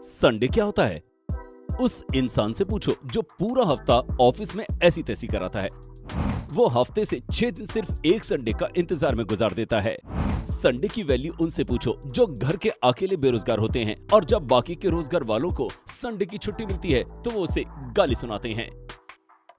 Sunday क्या होता है? उस इंसान से पूछो जो पूरा हफ्ता ऑफिस में ऐसी तैसी कराता है। वो हफ्ते से 6 दिन सिर्फ एक संडे का इंतजार में गुजार देता है। संडे की वैल्यू उनसे पूछो जो घर के अकेले बेरोजगार होते हैं और जब बाकी के रोजगार वालों को संडे की छुट्टी मिलती है तो वो उसे गाली सुनाते हैं।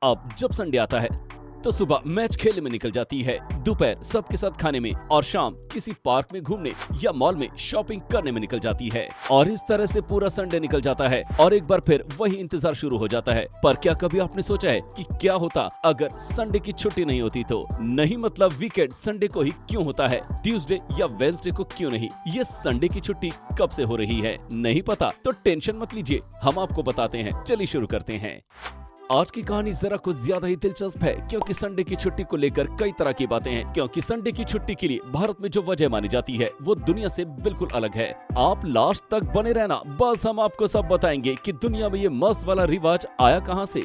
अब जब संडे आता है तो सुबह मैच खेलने में निकल जाती है, दोपहर सबके साथ खाने में और शाम किसी पार्क में घूमने या मॉल में शॉपिंग करने में निकल जाती है। और इस तरह से पूरा संडे निकल जाता है और एक बार फिर वही इंतजार शुरू हो जाता है। पर क्या कभी आपने सोचा है कि क्या होता अगर संडे की छुट्टी नहीं होती तो? नहीं, मतलब वीकेंड संडे को ही क्यों होता है, ट्यूसडे या वेडनेसडे को क्यों नहीं? ये संडे की छुट्टी कब से हो रही है, नहीं पता तो टेंशन मत लीजिए, हम आपको बताते हैं। चलिए शुरू करते हैं। आज की कहानी जरा कुछ ज्यादा ही दिलचस्प है क्योंकि संडे की छुट्टी को लेकर कई तरह की बातें हैं। क्योंकि संडे की छुट्टी के लिए भारत में जो वजह मानी जाती है वो दुनिया से बिल्कुल अलग है। आप लास्ट तक बने रहना, बस हम आपको सब बताएंगे कि दुनिया में ये मस्त वाला रिवाज आया कहां से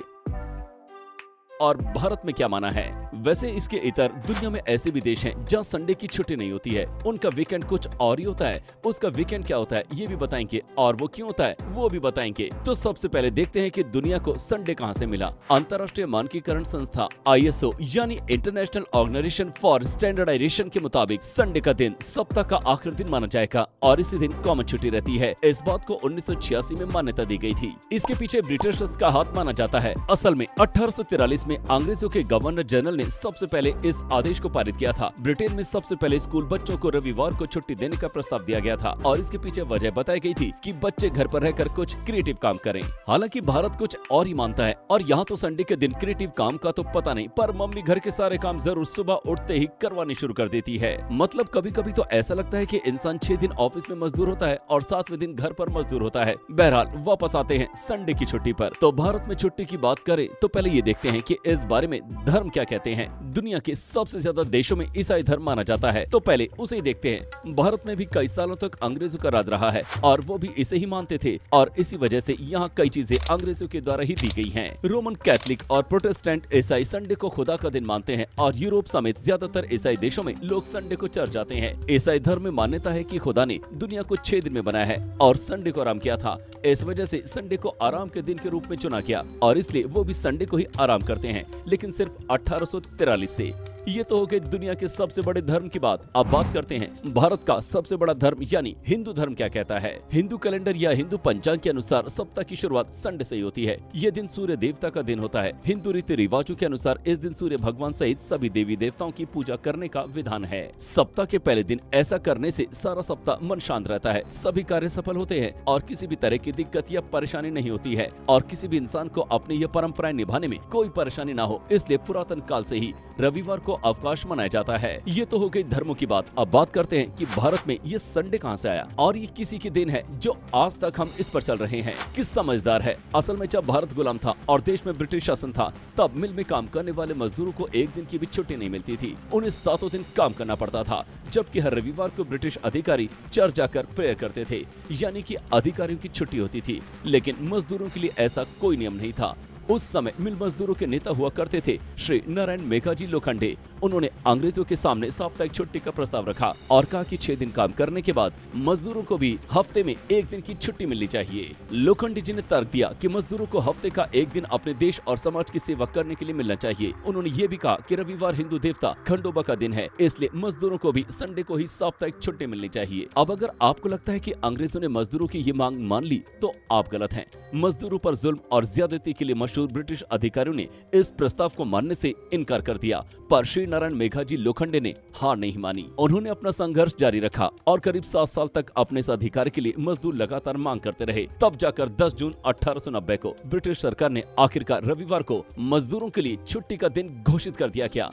और भारत में क्या माना है। वैसे इसके इतर दुनिया में ऐसे भी देश हैं जहाँ संडे की छुट्टी नहीं होती है, उनका वीकेंड कुछ और ही होता है। उसका वीकेंड क्या होता है ये भी बताएंगे और वो क्यों होता है वो भी बताएंगे। तो सबसे पहले देखते हैं कि दुनिया को संडे कहाँ से मिला। अंतर्राष्ट्रीय मानकीकरण संस्था ISO यानी इंटरनेशनल ऑर्गेनाइजेशन फॉर स्टैंडर्डाइजेशन के मुताबिक संडे का दिन सप्ताह का आखिरी दिन माना जाएगा और इसी दिन कॉमन छुट्टी रहती है। इस बात को 1986 में मान्यता दी गई थी। इसके पीछे ब्रिटिशर्स का हाथ माना जाता है। असल में 1843 में अंग्रेजों के गवर्नर जनरल ने सबसे पहले इस आदेश को पारित किया था। ब्रिटेन में सबसे पहले स्कूल बच्चों को रविवार को छुट्टी देने का प्रस्ताव दिया गया था और इसके पीछे वजह बताई गई थी कि बच्चे घर पर रहकर कुछ क्रिएटिव काम करें। हालांकि भारत कुछ और ही मानता है और यहाँ तो संडे के दिन क्रिएटिव काम का तो पता नहीं, पर मम्मी घर के सारे काम जरूर सुबह उठते ही करवाने शुरू कर देती है। मतलब कभी कभी तो ऐसा लगता है कि इंसान 6 दिन ऑफिस में मजदूर होता है और 7वें दिन घर पर मजदूर होता है। बहरहाल वापस आते हैं संडे की छुट्टी पर। तो भारत में छुट्टी की बात करें तो पहले ये देखते हैं कि इस बारे में धर्म क्या कहते हैं। दुनिया के सबसे ज्यादा देशों में ईसाई धर्म माना जाता है, तो पहले उसे ही देखते हैं। भारत में भी कई सालों तक अंग्रेजों का राज रहा है और वो भी इसे ही मानते थे और इसी वजह से यहाँ कई चीजें अंग्रेजों के द्वारा ही दी गई हैं। रोमन कैथोलिक और प्रोटेस्टेंट ईसाई संडे को खुदा का दिन मानते हैं और यूरोप समेत ज्यादातर ईसाई देशों में लोग संडे को चर्च जाते हैं। ईसाई धर्म में मान्यता है कि खुदा ने दुनिया को 6 दिन में बनाया है और संडे को आराम किया था। इस वजह से संडे को आराम के दिन के रूप में चुना गया और इसलिए वो भी संडे को ही आराम करते हैं, लेकिन सिर्फ 1843 से। ये तो हो गई दुनिया के सबसे बड़े धर्म की बात। अब बात करते हैं भारत का सबसे बड़ा धर्म यानी हिंदू धर्म क्या कहता है। हिंदू कैलेंडर या हिंदू पंचांग के अनुसार सप्ताह की शुरुआत संडे से ही होती है। ये दिन सूर्य देवता का दिन होता है। हिंदू रीति रिवाजों के अनुसार इस दिन सूर्य भगवान सहित सभी देवी देवताओं की पूजा करने का विधान है। सप्ताह के पहले दिन ऐसा करने से सारा सप्ताह मन शांत रहता है, सभी कार्य सफल होते हैं और किसी भी तरह की दिक्कत या परेशानी नहीं होती है और किसी भी इंसान को अपनी यह परंपराएं निभाने में कोई परेशानी न हो, इसलिए पुरातन काल से ही रविवार को अवकाश मनाया जाता है। ये तो हो गई धर्मों की बात। अब बात करते हैं कि भारत में ये संडे कहां से आया और ये किसी की देन है जो आज तक हम इस पर चल रहे हैं। किस समझदार है। असल में जब भारत गुलाम था और देश में ब्रिटिश शासन था तब मिल में काम करने वाले मजदूरों को एक दिन की भी छुट्टी नहीं मिलती थी। उन्हें 7 दिन काम करना पड़ता था, जबकि हर रविवार को ब्रिटिश अधिकारी चर्च जाकर प्रेयर करते थे, यानी कि अधिकारियों की छुट्टी होती थी। लेकिन मजदूरों के लिए ऐसा कोई नियम नहीं था। उस समय मिल मजदूरों के नेता हुआ करते थे श्री नारायण मेघाजी लोखंडे। उन्होंने अंग्रेजों के सामने साप्ताहिक छुट्टी का प्रस्ताव रखा और कहा कि 6 दिन काम करने के बाद मजदूरों को भी हफ्ते में एक दिन की छुट्टी मिलनी चाहिए। लोखंडे जी ने तर्क दिया कि मजदूरों को हफ्ते का एक दिन अपने देश और समाज की सेवा करने के लिए मिलना चाहिए। उन्होंने ये भी कहा कि रविवार हिंदू देवता खंडोबा का दिन है, इसलिए मजदूरों को भी संडे को ही साप्ताहिक छुट्टी मिलनी चाहिए। अब अगर आपको लगता है कि अंग्रेजों ने मजदूरों की ये मांग मान ली तो आप गलत हैं। मजदूरों पर जुल्म और ज्यादती के लिए मशहूर ब्रिटिश अधिकारियों ने इस प्रस्ताव को मानने से इनकार कर दिया, पर श्री नारायण मेघाजी लोखंडे ने हार नहीं मानी। उन्होंने अपना संघर्ष जारी रखा और करीब 7 साल तक अपने इस अधिकार के लिए मजदूर लगातार मांग करते रहे। तब जाकर 10 जून 1890 को ब्रिटिश सरकार ने आखिरकार रविवार को मजदूरों के लिए छुट्टी का दिन घोषित कर दिया।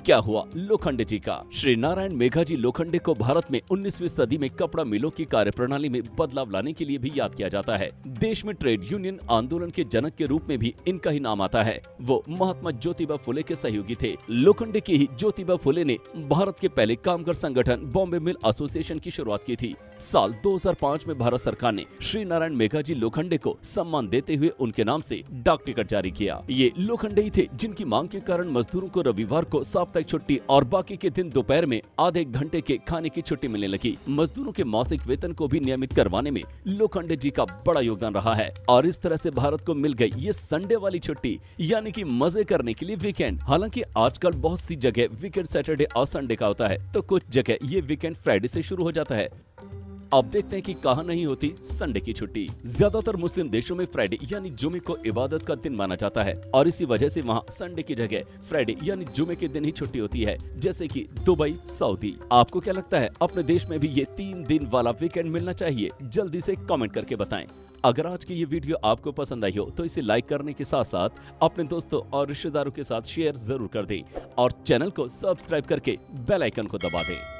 क्या हुआ लोखंडे जी का। श्री नारायण मेघाजी लोखंडे को भारत में 19वीं सदी में कपड़ा मिलों की कार्यप्रणाली में बदलाव लाने के लिए भी याद किया जाता है। देश में ट्रेड यूनियन आंदोलन के जनक के रूप में भी इनका ही नाम आता है। वो महात्मा ज्योतिबा फुले के सहयोगी थे। लोखंडे की ही ज्योतिबा फुले ने भारत के पहले कामगार संगठन बॉम्बे मिल एसोसिएशन की शुरुआत की थी। साल 2005 में भारत सरकार ने श्री नारायण मेघाजी लोखंडे को सम्मान देते हुए उनके नाम से डाक टिकट जारी किया। ये लोखंडे ही थे जिनकी मांग के कारण मजदूरों को रविवार को साप्ताहिक छुट्टी और बाकी के दिन दोपहर में आधे घंटे के खाने की छुट्टी मिलने लगी। मजदूरों के मासिक वेतन को भी नियमित करवाने में लोखंडे जी का बड़ा योगदान रहा है और इस तरह से भारत को मिल गई ये संडे वाली छुट्टी, यानी कि मजे करने के लिए वीकेंड। हालांकि आजकल बहुत सी जगह वीकेंड सैटरडे और संडे का होता है, तो कुछ जगह ये वीकेंड फ्राइडे से शुरू हो जाता है। अब देखते हैं कि कहां नहीं होती संडे की छुट्टी। ज्यादातर मुस्लिम देशों में फ्राइडे यानी जुमे को इबादत का दिन माना जाता है और इसी वजह से वहां संडे की जगह फ्राइडे यानी जुमे के दिन ही छुट्टी होती है, जैसे कि दुबई, सऊदी। आपको क्या लगता है, अपने देश में भी ये 3 दिन वाला वीकेंड मिलना चाहिए? जल्दी से कमेंट करके बताएं। अगर आज की ये वीडियो आपको पसंद आई हो तो इसे लाइक करने के साथ साथ अपने दोस्तों और रिश्तेदारों के साथ शेयर जरूर कर दें और चैनल को सब्सक्राइब करके बेल आइकन को दबा दें।